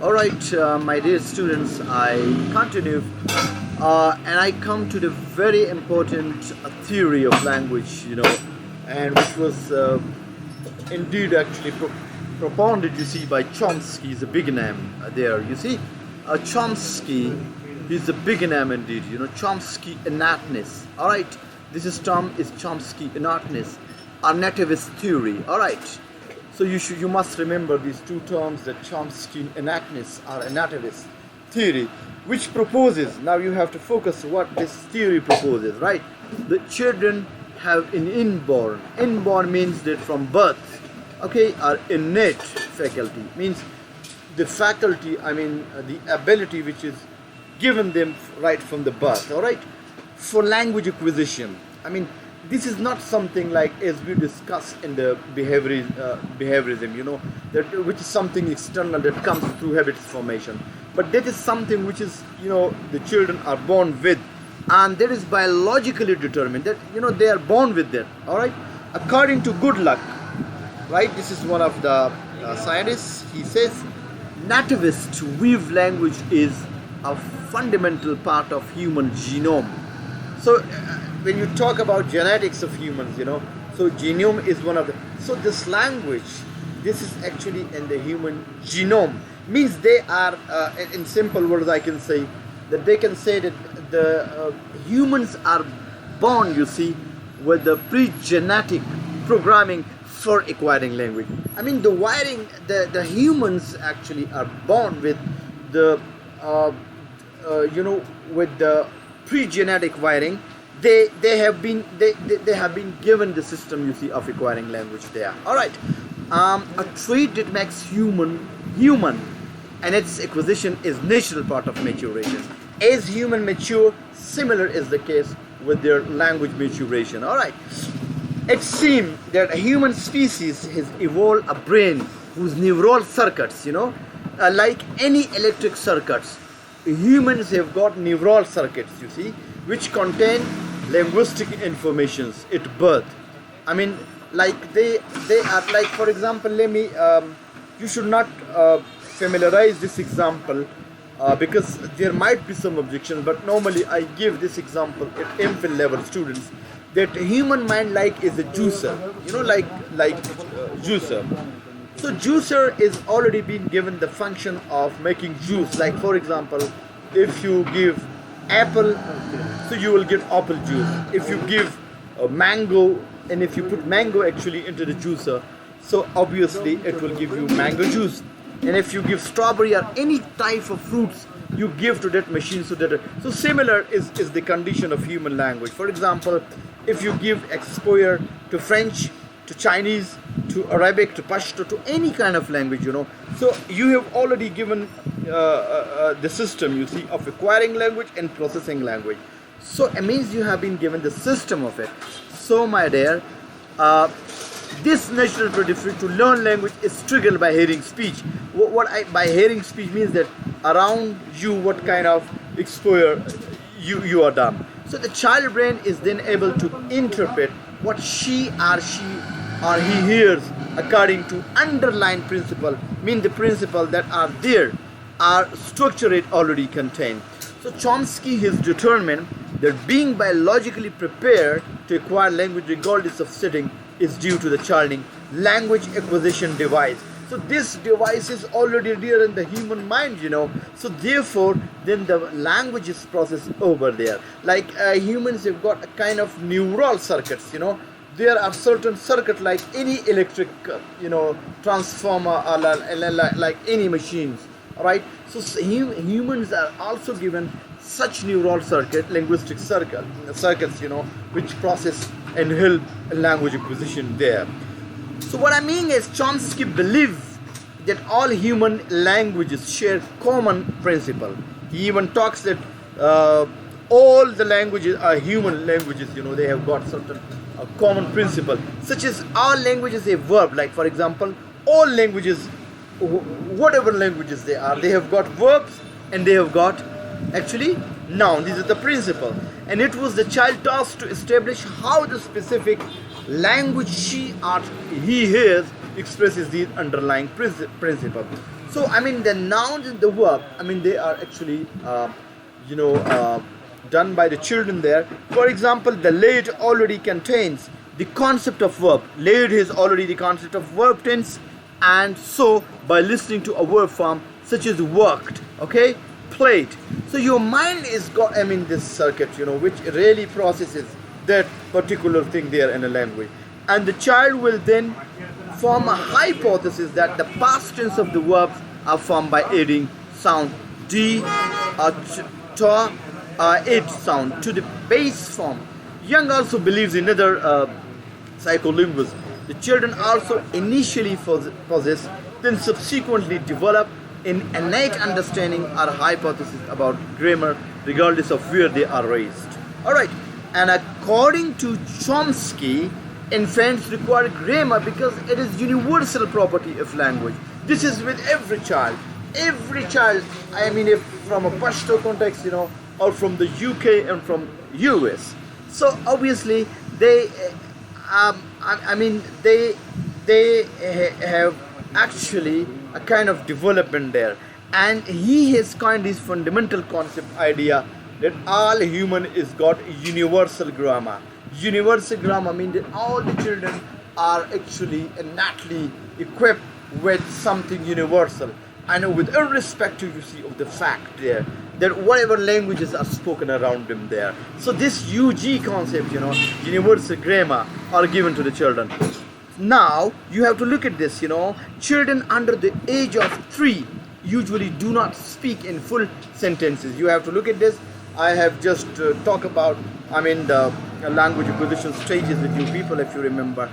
All right, my dear students, I continue and I come to the very important theory of language, and which was indeed actually propounded, you see, by Chomsky. Is a big name there, you see. Chomsky is a big name indeed, Chomsky Innateness. All right, term is Chomsky Innateness, a nativist theory. All right. So you must remember these two terms, that Chomsky Innateness or a nativist theory, which proposes, now you have to focus what this theory proposes, right? The children have an inborn. Inborn means that from birth, okay, or innate faculty, means the faculty, the ability which is given them right from the birth, all right, for language acquisition. This is not something like, as we discussed in the behaviorism, which is something external that comes through habits formation. But that is something which is, the children are born with, and that is biologically determined, that, they are born with that, all right? According to Good Luck, right, this is one of the scientists, he says, nativists weave language is a fundamental part of human genome. So, when you talk about genetics of humans, so genome is one of the, so this language, this is actually in the human genome, means they are, in simple words I can say, that they can say that the humans are born, you see, with the pre-genetic programming for acquiring language. The wiring, the humans actually are born with the, with the pre-genetic wiring. They have been given the system, you see, of acquiring language there. All right, a trait that makes human, and its acquisition is natural part of maturation. As human mature, similar is the case with their language maturation. All right, it seems that a human species has evolved a brain whose neural circuits, like any electric circuits, humans have got neural circuits, you see, which contain linguistic informations at birth. Like they are, like, for example, let me, you should not familiarize this example because there might be some objection, but normally I give this example at MPhil level students, that human mind like is a juicer, like juicer. So juicer is already been given the function of making juice. Like, for example, if you give apple, so you will get apple juice. If you give a mango, and if you put mango actually into the juicer, so obviously it will give you mango juice. And if you give strawberry or any type of fruits, you give to that machine, so similar is the condition of human language. For example, if you give exposure to French, to Chinese, to Arabic, to Pashto, to any kind of language, so you have already given the system, you see, of acquiring language and processing language. So it means you have been given the system of it. So my dear, this natural predisposition to learn language is triggered by hearing speech. By hearing speech means that around you what kind of exposure you are done. So the child brain is then able to interpret what she or he hears according to underlying principle, mean the principle that are there, are structured already contained. So Chomsky has determined that being biologically prepared to acquire language regardless of setting is due to the childing language acquisition device. So this device is already there in the human mind, so therefore then the language is processed over there. Like humans have got a kind of neural circuits, there are certain circuits like any electric, transformer, or like any machines, all right? So humans are also given such neural circuit, linguistic circuits, which process and help language acquisition there. So what I mean is, Chomsky believes that all human languages share common principle. He even talks that all the languages are human languages, they have got certain common principle, such as all languages have verb. Like, for example, all languages, whatever languages they are, they have got verbs and they have got actually noun. This is the principle, and it was the child task to establish how the specific language she or he hears expresses the underlying principle. So I mean the nouns and the verb, I mean they are actually you know done by the children there. For example, the laid already contains the concept of verb. Laid is already the concept of verb tense, and so by listening to a verb form such as worked, okay, played, so your mind is got, I mean this circuit, you know, which really processes that particular thing there in a language, and the child will then form a hypothesis that the past tense of the verbs are formed by adding sound d to id sound to the base form. Young also believes in other psycholinguists. The children also initially possess, then subsequently develop an innate understanding or hypothesis about grammar regardless of where they are raised. Alright, and according to Chomsky, infants require grammar because it is universal property of language. This is with every child. Every child, I mean, if from a Pashto context, you know, or from the UK and from US. So obviously they, I mean, they have actually a kind of development there, and he has kind of this fundamental concept idea that all human is got universal grammar. Universal grammar means that all the children are actually innately equipped with something universal, and with irrespective, you see, of the fact there that whatever languages are spoken around them there. So this UG concept, you know, universal grammar, are given to the children. Now you have to look at this, you know, children under the age of 3 usually do not speak in full sentences. You have to look at this. I have just talked about, I mean, the language acquisition stages with you people, if you remember,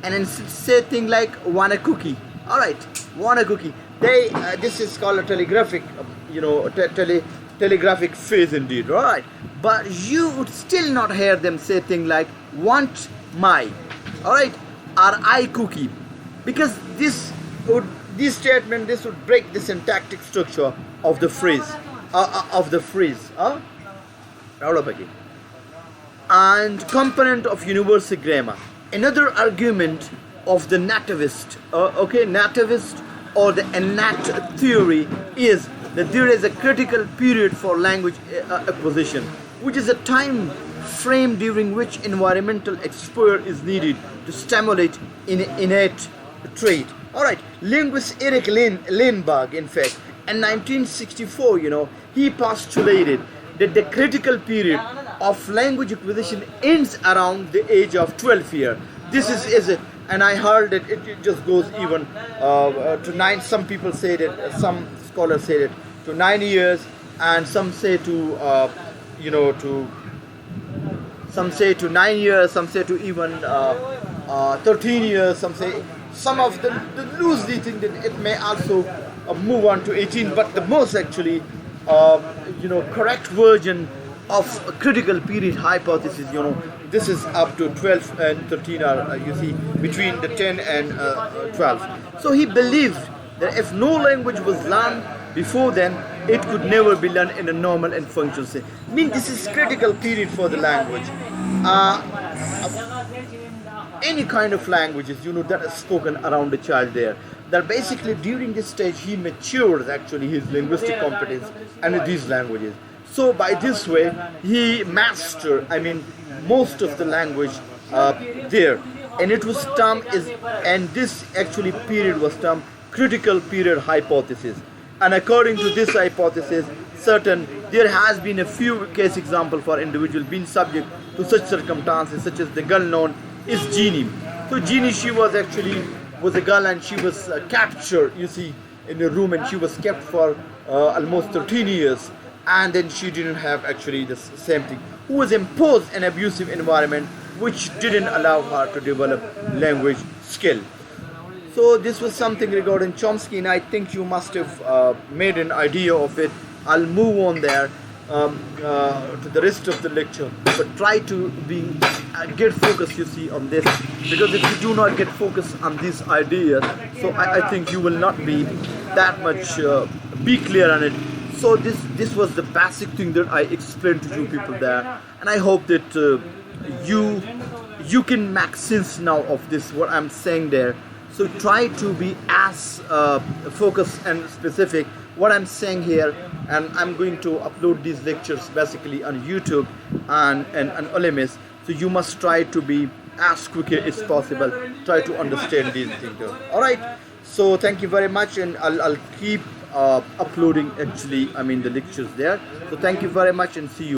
and then say thing like want a cookie. All right, want a cookie. They this is called a telegraphic, you know, telegraphic phase indeed, right? But you would still not hear them say thing like want my, all right, or I cookie, because this statement would break the syntactic structure of the phrase, and component of universal grammar. Another argument of the nativist, nativist or the innate theory is that there is a critical period for language acquisition, which is a time frame during which environmental exposure is needed to stimulate innate trait. Alright, linguist Eric Lindbergh, in fact, in 1964, you know, he postulated that the critical period of language acquisition ends around the age of 12 years. This is and I heard that it just goes even to 9. Some people say that, some scholars say that to 9 years, and some say to some say to 9 years, some say to even 13 years, some of them loosely think that it may also move on to 18, but the most actually correct version of a critical period hypothesis, you know, this is up to 12 and 13, or you see, between the 10 and 12. So he believed that if no language was learned before then, it could never be learned in a normal and functional sense. I mean, this is critical period for the language. Any kind of languages, you know, that is spoken around the child there, that basically during this stage he matures actually his linguistic competence and these languages. So by this way he mastered, I mean, most of the language there, and it was termed and this actually period was termed critical period hypothesis. And according to this hypothesis, there has been a few case examples for individuals being subject to such circumstances, such as the girl known as Jeannie. So Jeannie, she was a girl, and she was captured, you see, in a room, and she was kept for almost 13 years, and then she didn't have actually the same thing, who was imposed an abusive environment which didn't allow her to develop language skill. So this was something regarding Chomsky, and I think you must have made an idea of it. I'll move on there to the rest of the lecture, but try to get focus, you see, on this, because if you do not get focus on these ideas, so I think you will not be that much be clear on it. So this was the basic thing that I explained to you people there, and I hope that you can make sense now of this what I'm saying there. So try to be as focused and specific what I'm saying here, and I'm going to upload these lectures basically on YouTube and Olemis. So you must try to be as quick as possible, try to understand these things. All right, so thank you very much, and I'll keep uploading actually, I mean, the lectures there. So thank you very much, and see you.